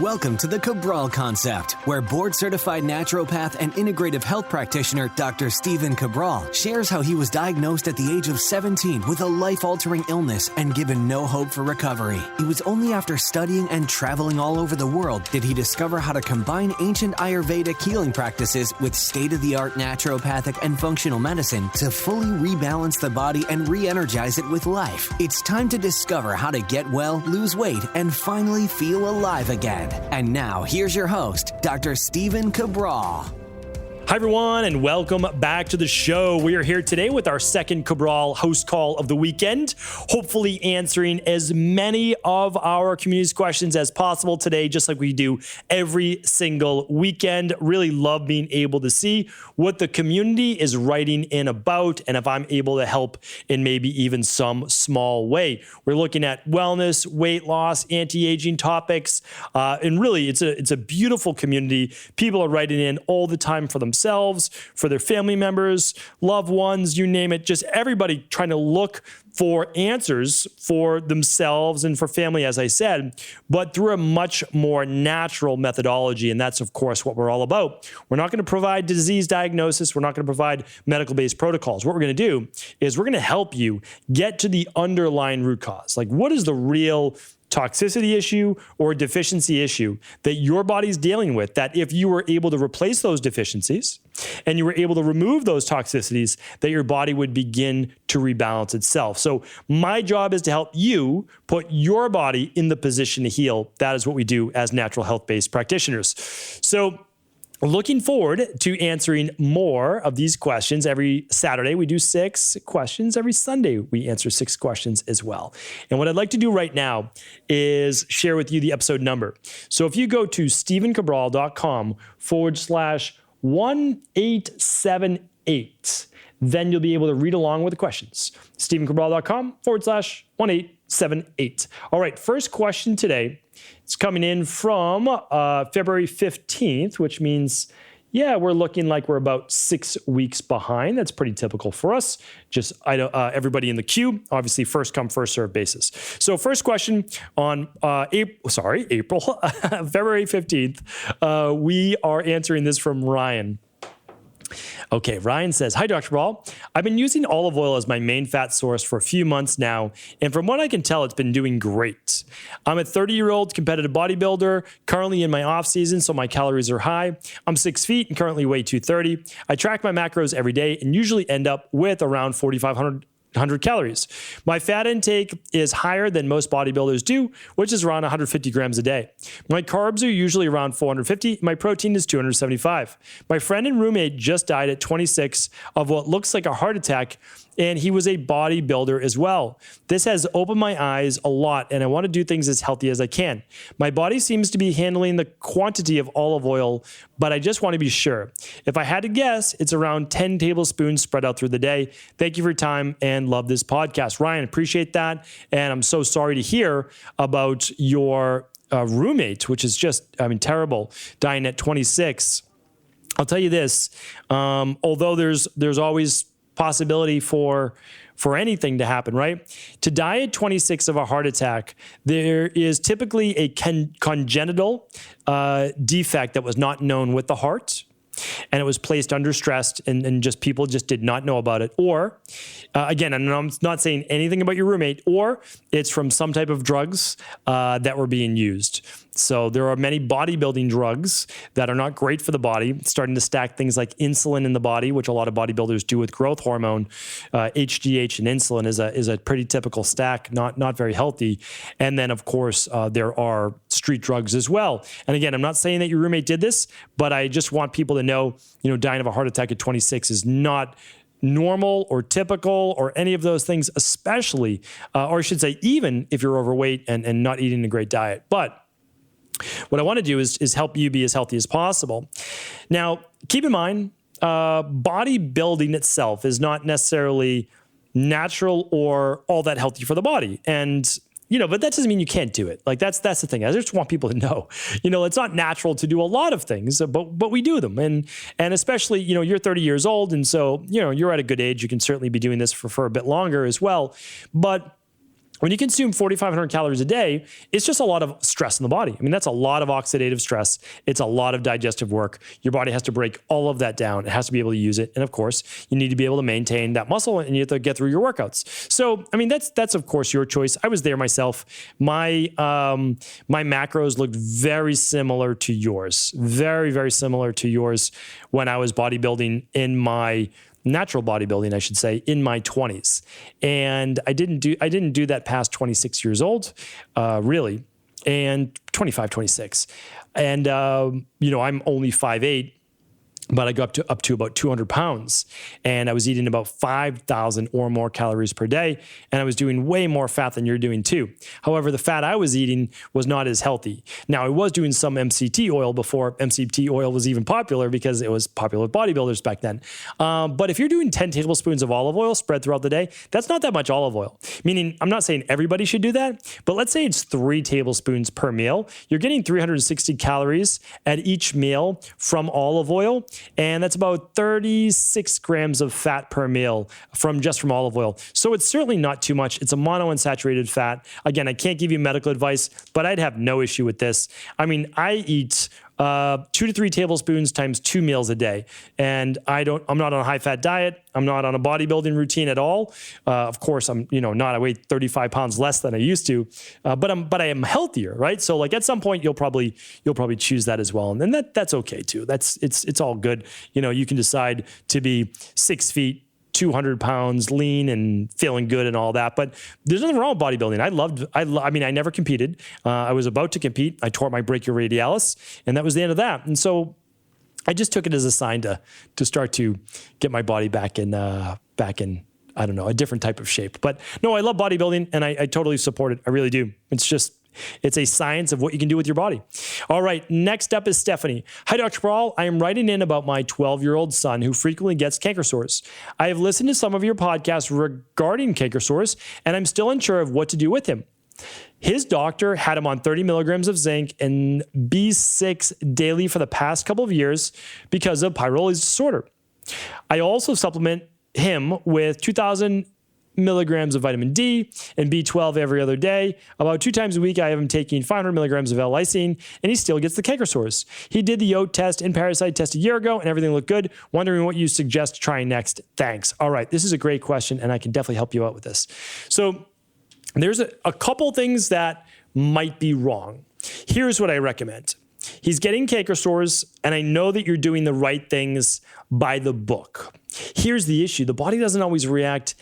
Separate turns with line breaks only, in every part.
Welcome to the Cabral Concept, where board-certified naturopath and integrative health practitioner Dr. Stephen Cabral shares how he was diagnosed at the age of 17 with a life-altering illness and given no hope for recovery. It was only after studying and traveling all over the world did he discover how to combine ancient Ayurvedic healing practices with state-of-the-art naturopathic and functional medicine to fully rebalance the body and re-energize it with life. It's time to discover how to get well, lose weight, and finally feel alive again. And now, here's your host, Dr. Stephen Cabral.
Hi, everyone, and welcome back to the show. We are here today with our second Cabral HouseCall of the weekend, hopefully answering as many of our community's questions as possible today, just like we do every single weekend. Really love being able to see what the community is writing in about, and if I'm able to help in maybe even some small way. We're looking at wellness, weight loss, anti-aging topics, and really it's a beautiful community. People are writing in all the time for themselves, for their family members, loved ones, you name it, just everybody trying to look for answers for themselves and for family, as I said, but through a much more natural methodology. And that's, of course, what we're all about. We're not going to provide disease diagnosis. We're not going to provide medical-based protocols. What we're going to do is we're going to help you get to the underlying root cause. Like, what is the real toxicity issue or deficiency issue that your body's dealing with, that if you were able to replace those deficiencies and you were able to remove those toxicities, that your body would begin to rebalance itself. So my job is to help you put your body in the position to heal. That is what we do as natural health-based practitioners. So looking forward to answering more of these questions. Every Saturday, we do 6 questions. Every Sunday, we answer 6 questions as well. And what I'd like to do right now is share with you the episode number. So if you go to stephencabral.com/1878, then you'll be able to read along with the questions. stephencabral.com/1878. All right, first question today. It's coming in from February 15th, which means, we're looking like we're about 6 weeks behind. That's pretty typical for us. Just everybody in the queue, obviously first come, first serve basis. So first question on April, February 15th, we are answering this from Ryan. Okay, Ryan says, "Hi, Dr. Ball. I've been using olive oil as my main fat source for a few months now, and from what I can tell, it's been doing great. I'm a 30-year-old competitive bodybuilder, currently in my off-season, so my calories are high. I'm 6 feet and currently weigh 230. I track my macros every day and usually end up with around 4,500 calories. My fat intake is higher than most bodybuilders do, which is around 150 grams a day. My carbs are usually around 450. My protein is 275. My friend and roommate just died at 26 of what looks like a heart attack, and he was a bodybuilder as well. This has opened my eyes a lot, and I want to do things as healthy as I can. My body seems to be handling the quantity of olive oil, but I just want to be sure. If I had to guess, it's around 10 tablespoons spread out through the day. Thank you for your time and love this podcast." Ryan, appreciate that. And I'm so sorry to hear about your roommate, which is just, terrible, dying at 26. I'll tell you this, although there's always possibility for anything to happen, right? To die at 26 of a heart attack, there is typically a congenital defect that was not known with the heart, and it was placed under stress, and just people just did not know about it. Or, again, and I'm not saying anything about your roommate, or it's from some type of drugs that were being used. So there are many bodybuilding drugs that are not great for the body, starting to stack things like insulin in the body, which a lot of bodybuilders do with growth hormone. HGH and insulin is a pretty typical stack, not very healthy. And then, of course, there are street drugs as well. And again, I'm not saying that your roommate did this, but I just want people to know, dying of a heart attack at 26 is not normal or typical or any of those things, especially, or I should say, even if you're overweight and not eating a great diet. But what I want to do is help you be as healthy as possible. Now, keep in mind, bodybuilding itself is not necessarily natural or all that healthy for the body. And, but that doesn't mean you can't do it. Like that's the thing. I just want people to know, it's not natural to do a lot of things, but we do them. And especially, you're 30 years old. And so, you're at a good age. You can certainly be doing this for a bit longer as well. But when you consume 4,500 calories a day, it's just a lot of stress in the body. I mean, that's a lot of oxidative stress. It's a lot of digestive work. Your body has to break all of that down. It has to be able to use it. And of course, you need to be able to maintain that muscle and you have to get through your workouts. So, I mean, that's of course your choice. I was there myself. My macros looked very similar to yours. Very, very similar to yours when I was bodybuilding in my natural bodybuilding, I should say, in my 20s. And I didn't do that past 26 years old, really, and 25, 26. And, I'm only 5'8", but I got up to about 200 pounds, and I was eating about 5,000 or more calories per day, and I was doing way more fat than you're doing too. However, the fat I was eating was not as healthy. Now, I was doing some MCT oil before MCT oil was even popular because it was popular with bodybuilders back then. But if you're doing 10 tablespoons of olive oil spread throughout the day, that's not that much olive oil. Meaning, I'm not saying everybody should do that, but let's say it's 3 tablespoons per meal. You're getting 360 calories at each meal from olive oil. And that's about 36 grams of fat per meal from olive oil. So it's certainly not too much. It's a monounsaturated fat. Again, I can't give you medical advice, but I'd have no issue with this. I mean, I eat 2 to 3 tablespoons times 2 meals a day. And I'm not on a high fat diet. I'm not on a bodybuilding routine at all. Of course, I'm, I weigh 35 pounds less than I used to, but I am healthier, right? So like at some point you'll probably choose that as well. And then that's okay too. It's all good. You can decide to be 6 feet, 200 pounds, lean and feeling good and all that. But there's nothing wrong with bodybuilding. I never competed. I was about to compete. I tore my brachioradialis, and that was the end of that. And so I just took it as a sign to start to get my body back in, I don't know, a different type of shape. But no, I love bodybuilding, and I totally support it. I really do. It's a science of what you can do with your body. All right, next up is Stephanie. Hi, Dr. Cabral. I am writing in about my 12-year-old son who frequently gets canker sores. I have listened to some of your podcasts regarding canker sores, and I'm still unsure of what to do with him. His doctor had him on 30 milligrams of zinc and B6 daily for the past couple of years because of pyrrolysis disorder. I also supplement him with 2,000 milligrams of vitamin D and B12 every other day. About 2 times a week, I have him taking 500 milligrams of L-lysine, and he still gets the canker sores. He did the oat test and parasite test a year ago, and everything looked good. Wondering what you suggest trying next. Thanks. All right, this is a great question, and I can definitely help you out with this. So there's a couple things that might be wrong. Here's what I recommend. He's getting canker sores, and I know that you're doing the right things by the book. Here's the issue. The body doesn't always react.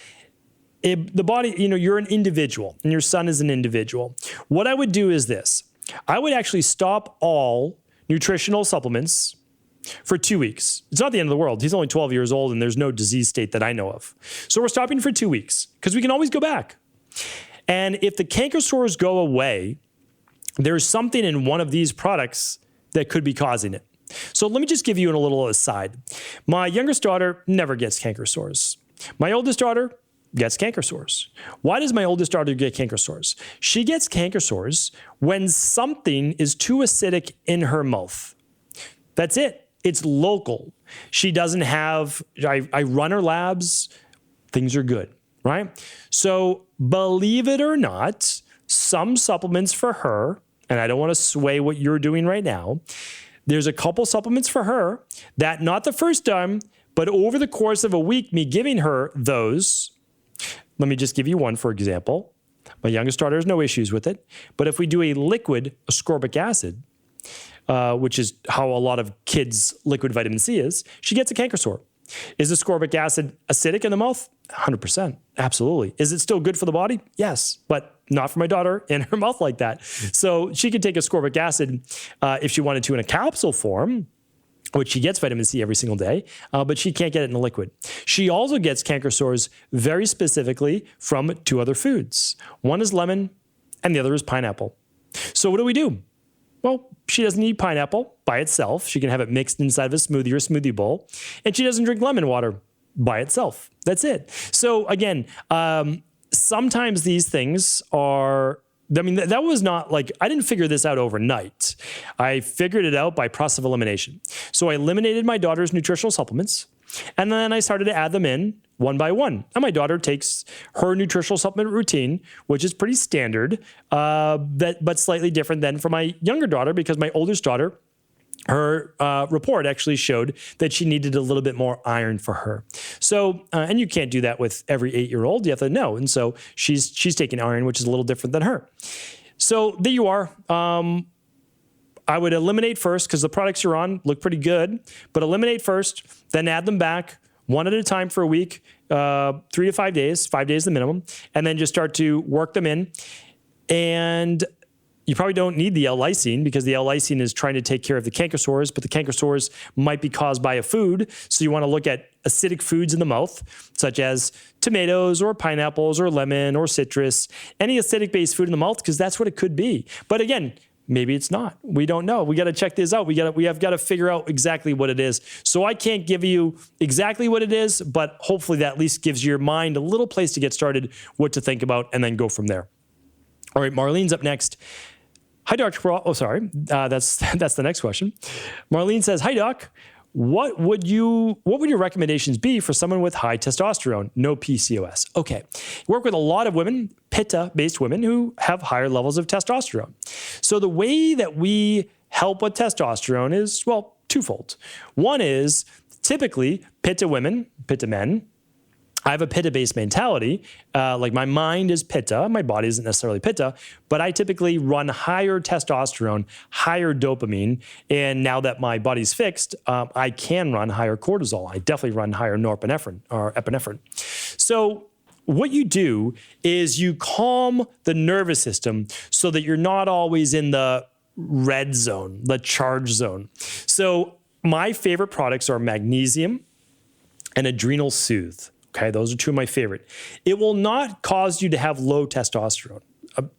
The body, you're an individual, and your son is an individual. What I would do is this. I would actually stop all nutritional supplements for 2 weeks. It's not the end of the world. He's only 12 years old, and there's no disease state that I know of. So we're stopping for 2 weeks because we can always go back. And if the canker sores go away, there's something in one of these products that could be causing it. So let me just give you a little aside. My youngest daughter never gets canker sores. My oldest daughter gets canker sores. Why does my oldest daughter get canker sores? She gets canker sores when something is too acidic in her mouth. That's it. It's local. She doesn't have, I run her labs, things are good, right? So believe it or not, some supplements for her, and I don't want to sway what you're doing right now, there's a couple supplements for her that not the first time, but over the course of a week, me giving her those. Let me just give you one, for example. My youngest daughter has no issues with it. But if we do a liquid ascorbic acid, which is how a lot of kids' liquid vitamin C is, she gets a canker sore. Is ascorbic acid acidic in the mouth? 100%. Absolutely. Is it still good for the body? Yes, but not for my daughter in her mouth like that. So she could take ascorbic acid if she wanted to in a capsule form, which she gets vitamin C every single day, but she can't get it in a liquid. She also gets canker sores very specifically from 2 other foods. One is lemon and the other is pineapple. So what do? Well, she doesn't eat pineapple by itself. She can have it mixed inside of a smoothie or smoothie bowl. And she doesn't drink lemon water by itself. That's it. So again, sometimes these things are, that was not like, I didn't figure this out overnight. I figured it out by process of elimination. So I eliminated my daughter's nutritional supplements, and then I started to add them in one by one. And my daughter takes her nutritional supplement routine, which is pretty standard, but slightly different than for my younger daughter, because my oldest daughter, her report actually showed that she needed a little bit more iron for her. So, and you can't do that with every 8-year-old. You have to know. And so she's taking iron, which is a little different than her. So there you are. I would eliminate first, because the products you're on look pretty good, but eliminate first, then add them back one at a time for a week, 3 to 5 days, 5 days the minimum, and then just start to work them in. And you probably don't need the L-lysine, because the L-lysine is trying to take care of the canker sores, but the canker sores might be caused by a food. So you want to look at acidic foods in the mouth, such as tomatoes or pineapples or lemon or citrus, any acidic-based food in the mouth, because that's what it could be. But again, maybe it's not. We don't know. We got to check this out. We have got to figure out exactly what it is. So I can't give you exactly what it is, but hopefully that at least gives your mind a little place to get started, what to think about, and then go from there. All right, Marlene's up next. Hi, Dr. Cabral. Oh, sorry. That's the next question. Marlene says, hi, Doc. What would your recommendations be for someone with high testosterone, no PCOS? Okay. Work with a lot of women, Pitta-based women, who have higher levels of testosterone. So the way that we help with testosterone is, well, twofold. One is typically Pitta women, Pitta men. I have a Pitta-based mentality. Like my mind is Pitta, my body isn't necessarily Pitta, but I typically run higher testosterone, higher dopamine, and now that my body's fixed, I can run higher cortisol. I definitely run higher norepinephrine or epinephrine. So what you do is you calm the nervous system so that you're not always in the red zone, the charge zone. So my favorite products are magnesium and Adrenal Soothe. Okay, those are two of my favorite. It will not cause you to have low testosterone.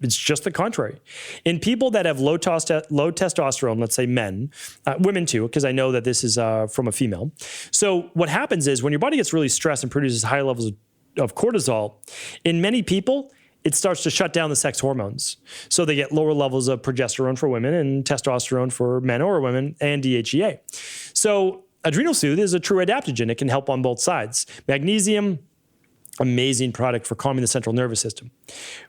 It's just the contrary. In people that have low testosterone, let's say men, women too, because I know that this is from a female. So what happens is when your body gets really stressed and produces high levels of cortisol, in many people, it starts to shut down the sex hormones. So they get lower levels of progesterone for women and testosterone for men or women and DHEA. So Adrenal Soothe is a true adaptogen. It can help on both sides. Magnesium, amazing product for calming the central nervous system.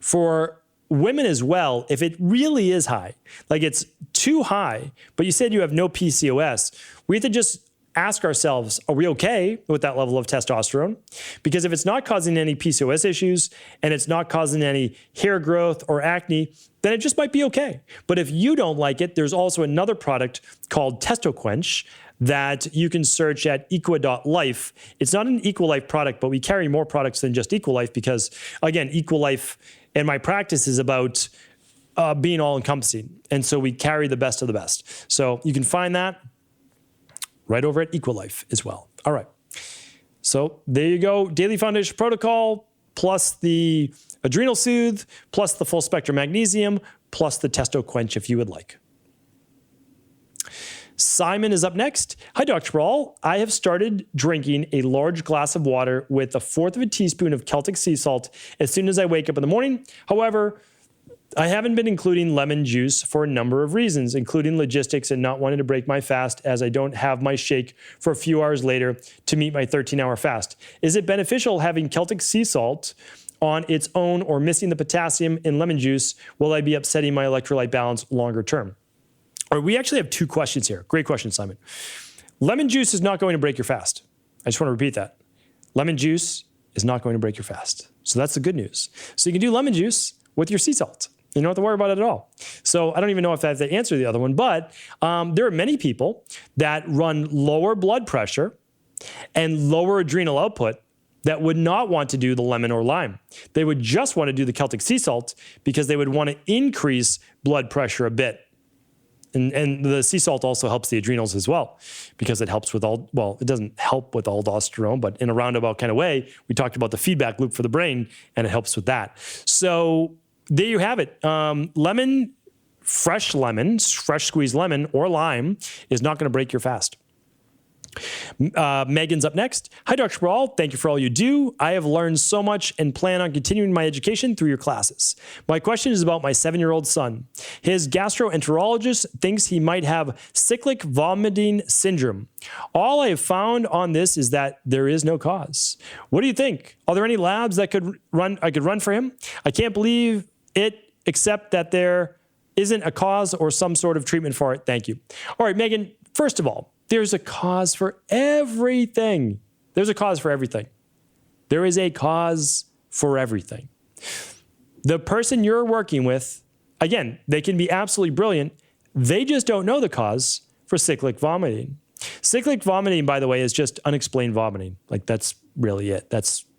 For women as well, if it really is high, like it's too high, but you said you have no PCOS, we have to just ask ourselves, are we okay with that level of testosterone? Because if it's not causing any PCOS issues and it's not causing any hair growth or acne, then it just might be okay. But if you don't like it, there's also another product called TestoQuench that you can search at equa.life. It's not an Equalife product, but we carry more products than just Equalife because, again, Equalife and my practice is about being all-encompassing. And so we carry the best of the best. So you can find that right over at Equalife as well. All right. So there you go. Daily Foundation Protocol, plus the Adrenal Soothe, plus the full spectrum magnesium, plus the TestoQuench if you would like. Simon is up next. Hi, Dr. Cabral. I have started drinking a large glass of water with 1/4 of a teaspoon of Celtic sea salt as soon as I wake up in the morning. However, I haven't been including lemon juice for a number of reasons, including logistics and not wanting to break my fast as I don't have my shake for a few hours later to meet my 13-hour fast. Is it beneficial having Celtic sea salt on its own or missing the potassium in lemon juice? Will I be upsetting my electrolyte balance longer term? Or we actually have two questions here. Great question, Simon. Lemon juice is not going to break your fast. I just want to repeat that. Lemon juice is not going to break your fast. So that's the good news. So you can do lemon juice with your sea salt. You don't have to worry about it at all. So I don't even know if that's the answer to the other one, but there are many people that run lower blood pressure and lower adrenal output that would not want to do the lemon or lime. They would just want to do the Celtic sea salt because they would want to increase blood pressure a bit. And the sea salt also helps the adrenals as well because it helps with it doesn't help with aldosterone, but in a roundabout kind of way, we talked about the feedback loop for the brain and it helps with that. So there you have it. Lemon, fresh squeezed lemon or lime is not going to break your fast. Megan's up next. Hi, Dr. Cabral. Thank you for all you do. I have learned so much and plan on continuing my education through your classes. My question is about my 7-year-old son. His gastroenterologist thinks he might have cyclic vomiting syndrome. All I have found on this is that there is no cause. What do you think? Are there any labs that I could run for him? I can't believe it, except that there isn't a cause or some sort of treatment for it. Thank you. All right, Megan, first of all, there's a cause for everything. There's a cause for everything. There is a cause for everything. The person you're working with, again, they can be absolutely brilliant. They just don't know the cause for cyclic vomiting. Cyclic vomiting, by the way, is just unexplained vomiting. Like, that's really it.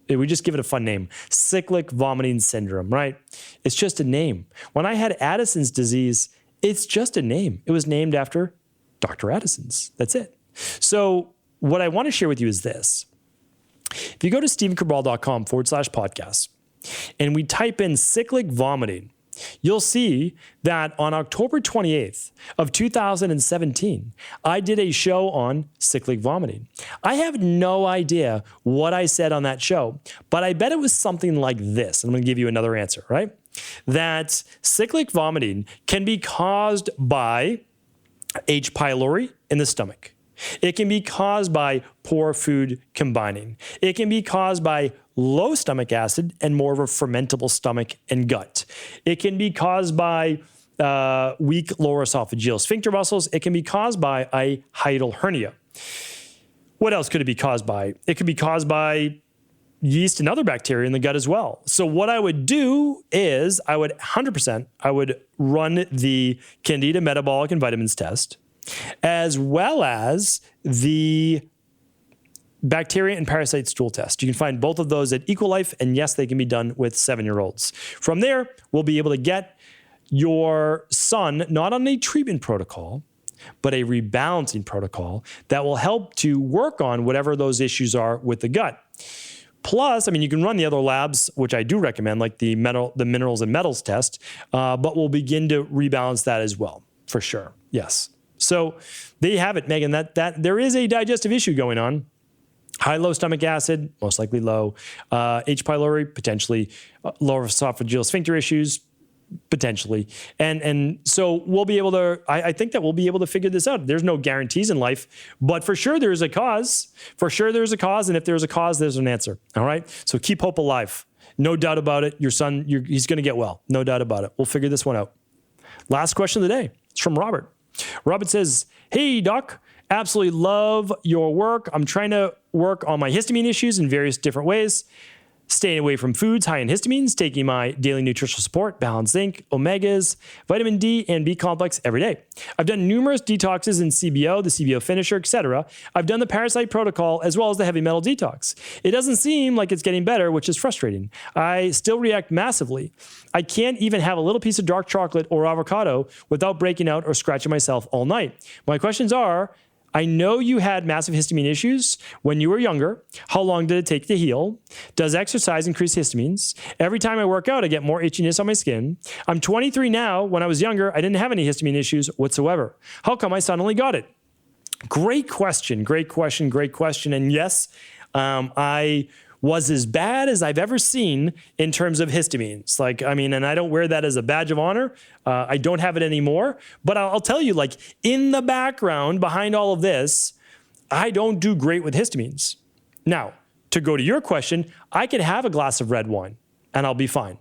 We just give it a fun name. Cyclic vomiting syndrome, right? It's just a name. When I had Addison's disease, it's just a name. It was named after Dr. Addison's. That's it. So what I want to share with you is this. If you go to stevencabral.com/podcast and we type in cyclic vomiting, you'll see that on October 28th of 2017, I did a show on cyclic vomiting. I have no idea what I said on that show, but I bet it was something like this. I'm going to give you another answer, right? That cyclic vomiting can be caused by H. pylori in the stomach. It can be caused by poor food combining. It can be caused by low stomach acid and more of a fermentable stomach and gut. It can be caused by weak lower esophageal sphincter muscles. It can be caused by a hiatal hernia. What else could it be caused by? It could be caused by yeast and other bacteria in the gut as well. So what I would do is I would run the Candida metabolic and vitamins test, as well as the bacteria and parasite stool test. You can find both of those at Equalife, and yes, they can be done with 7-year-olds. From there, we'll be able to get your son not on a treatment protocol, but a rebalancing protocol that will help to work on whatever those issues are with the gut. Plus, I mean, you can run the other labs, which I do recommend, like the minerals and metals test, but we'll begin to rebalance that as well, for sure. Yes. So there you have it, Megan, that there is a digestive issue going on. High, low stomach acid, most likely low. H. pylori, potentially. Lower esophageal sphincter issues, potentially. And so we'll be able to, I think that we'll be able to figure this out. There's no guarantees in life, but for sure there's a cause. For sure there's a cause, and if there's a cause, there's an answer. All right? So keep hope alive. No doubt about it. Your son, he's going to get well. No doubt about it. We'll figure this one out. Last question of the day. It's from Robert. Robert says, hey, doc, absolutely love your work. I'm trying to work on my histamine issues in various different ways. Staying away from foods high in histamines, taking my daily nutritional support, balanced zinc, omegas, vitamin D, and B complex every day. I've done numerous detoxes in CBO, the CBO finisher, etc. I've done the parasite protocol as well as the heavy metal detox. It doesn't seem like it's getting better, which is frustrating. I still react massively. I can't even have a little piece of dark chocolate or avocado without breaking out or scratching myself all night. My questions are, I know you had massive histamine issues when you were younger. How long did it take to heal? Does exercise increase histamines? Every time I work out, I get more itchiness on my skin. I'm 23 now. When I was younger, I didn't have any histamine issues whatsoever. How come I suddenly got it? Great question, great question, great question. And yes, I was as bad as I've ever seen in terms of histamines. Like, I mean, and I don't wear that as a badge of honor. I don't have it anymore. But I'll tell you, like, in the background behind all of this, I don't do great with histamines. Now, to go to your question, I can have a glass of red wine and I'll be fine.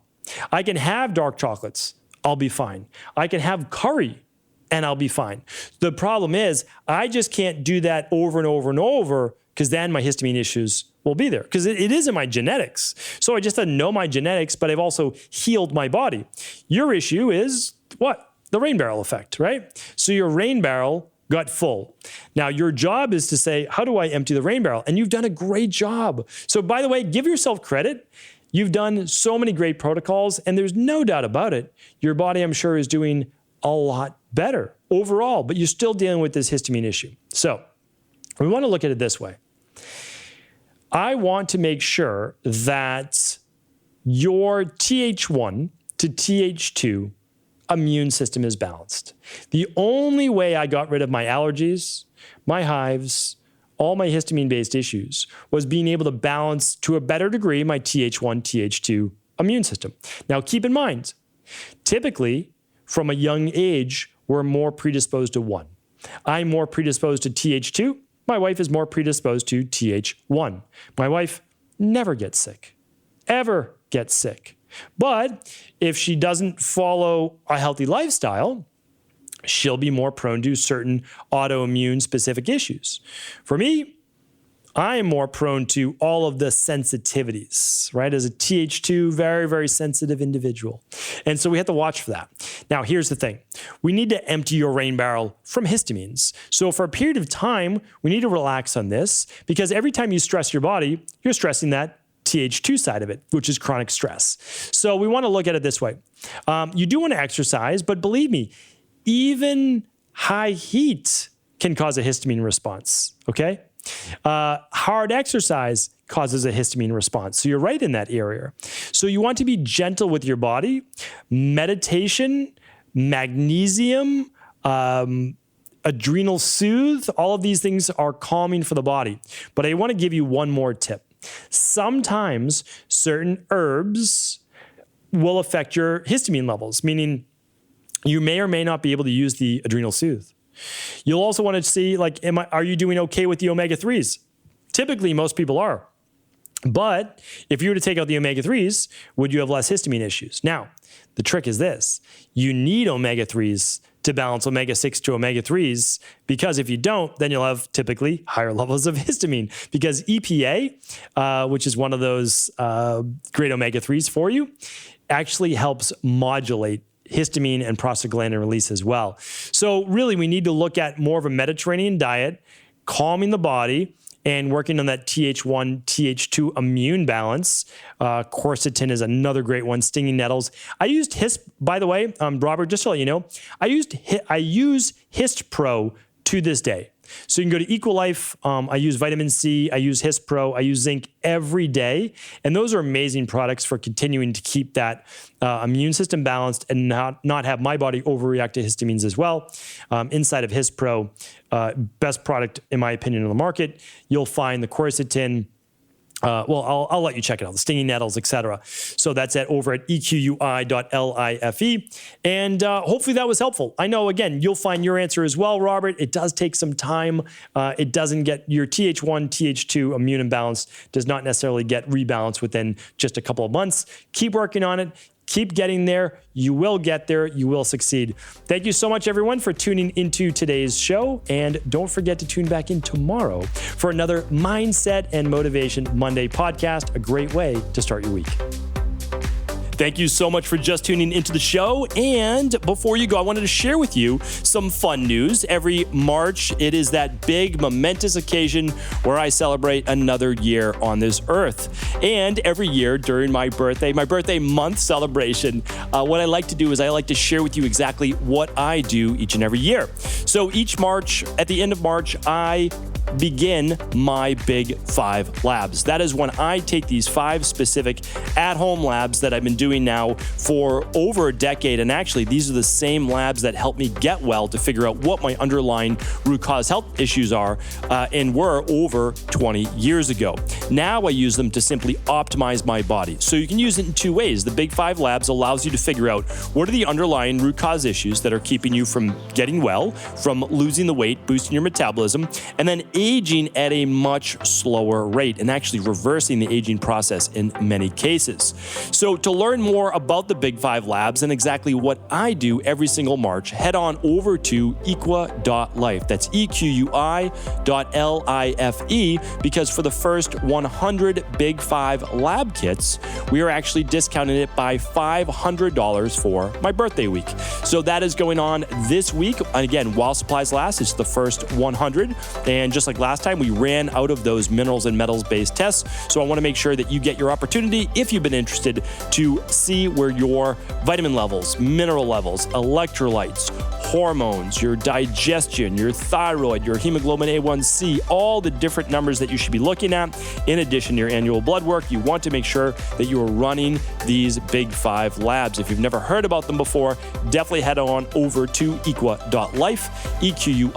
I can have dark chocolates. I'll be fine. I can have curry and I'll be fine. The problem is I just can't do that over and over and over, because then my histamine issues will be there, because it is in my genetics. So I just have to know my genetics, but I've also healed my body. Your issue is what? The rain barrel effect, right? So your rain barrel got full. Now your job is to say, how do I empty the rain barrel? And you've done a great job. So by the way, give yourself credit. You've done so many great protocols, and there's no doubt about it. Your body, I'm sure, is doing a lot better overall, but you're still dealing with this histamine issue. So we want to look at it this way. I want to make sure that your Th1 to Th2 immune system is balanced. The only way I got rid of my allergies, my hives, all my histamine-based issues was being able to balance to a better degree my Th1, Th2 immune system. Now, keep in mind, typically from a young age, we're more predisposed to one. I'm more predisposed to Th2. My wife is more predisposed to Th1. My wife never gets sick, ever gets sick. But if she doesn't follow a healthy lifestyle, she'll be more prone to certain autoimmune specific issues. For me, I am more prone to all of the sensitivities, right? As a Th2, very, very sensitive individual. And so we have to watch for that. Now, here's the thing. We need to empty your rain barrel from histamines. So for a period of time, we need to relax on this because every time you stress your body, you're stressing that Th2 side of it, which is chronic stress. So we want to look at it this way. You do want to exercise, but believe me, even high heat can cause a histamine response, okay? Hard exercise causes a histamine response. So you're right in that area. So you want to be gentle with your body. Meditation, magnesium, adrenal soothe, all of these things are calming for the body. But I want to give you one more tip. Sometimes certain herbs will affect your histamine levels, meaning you may or may not be able to use the adrenal soothe. You'll also want to see, like, are you doing okay with the omega-3s? Typically, most people are. But if you were to take out the omega-3s, would you have less histamine issues? Now, the trick is this. You need omega-3s to balance omega-6 to omega-3s, because if you don't, then you'll have typically higher levels of histamine, because EPA, which is one of those great omega-3s for you, actually helps modulate histamine and prostaglandin release as well. So really, we need to look at more of a Mediterranean diet, calming the body, and working on that Th1, Th2 immune balance. Quercetin is another great one. Stinging nettles. I used by the way, Robert, just to let you know, I use Hist Pro to this day. So you can go to Equilife. I use vitamin C. I use Hist Pro. I use zinc every day. And those are amazing products for continuing to keep that immune system balanced and not have my body overreact to histamines as well. Inside of Hist Pro, best product, in my opinion, on the market, you'll find the quercetin. I'll let you check it out, the stinging nettles, etc. So that's over at equi.life. And hopefully that was helpful. I know, again, you'll find your answer as well, Robert. It does take some time. It doesn't get your Th1, Th2 immune imbalance does not necessarily get rebalanced within just a couple of months. Keep working on it. Keep getting there. You will get there. You will succeed. Thank you so much, everyone, for tuning into today's show. And don't forget to tune back in tomorrow for another Mindset and Motivation Monday podcast, a great way to start your week. Thank you so much for just tuning into the show. And before you go, I wanted to share with you some fun news. Every March, it is that big, momentous occasion where I celebrate another year on this earth. And every year during my birthday month celebration, what I like to do is I like to share with you exactly what I do each and every year. So each March, at the end of March, I begin my Big 5 labs. That is when I take these 5 specific at-home labs that I've been doing now for over a decade. And actually, these are the same labs that help me get well to figure out what my underlying root cause health issues are and were over 20 years ago. Now I use them to simply optimize my body. So you can use it in 2 ways. The Big 5 labs allows you to figure out what are the underlying root cause issues that are keeping you from getting well, from losing the weight, boosting your metabolism, and then aging at a much slower rate and actually reversing the aging process in many cases. So to learn more about the Big 5 labs and exactly what I do every single March, head on over to equi.life. That's equi.life, because for the first 100 Big 5 lab kits, we are actually discounting it by $500 for my birthday week. So that is going on this week. And again, while supplies last, it's the first 100. And just like last time, we ran out of those minerals and metals based tests. So I want to make sure that you get your opportunity, if you've been interested, to see where your vitamin levels, mineral levels, electrolytes, hormones, your digestion, your thyroid, your hemoglobin A1C, all the different numbers that you should be looking at. In addition to your annual blood work, you want to make sure that you are running these Big 5 labs. If you've never heard about them before, definitely head on over to equi.life, equi.life,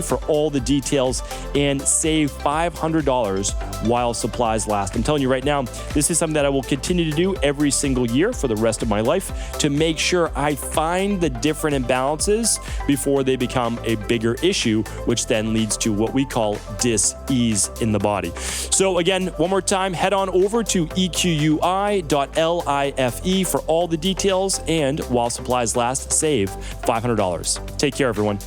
for all all the details and save $500 while supplies last. I'm telling you right now, this is something that I will continue to do every single year for the rest of my life to make sure I find the different imbalances before they become a bigger issue, which then leads to what we call dis-ease in the body. So again, one more time, head on over to equi.life for all the details, and while supplies last, save $500. Take care, everyone.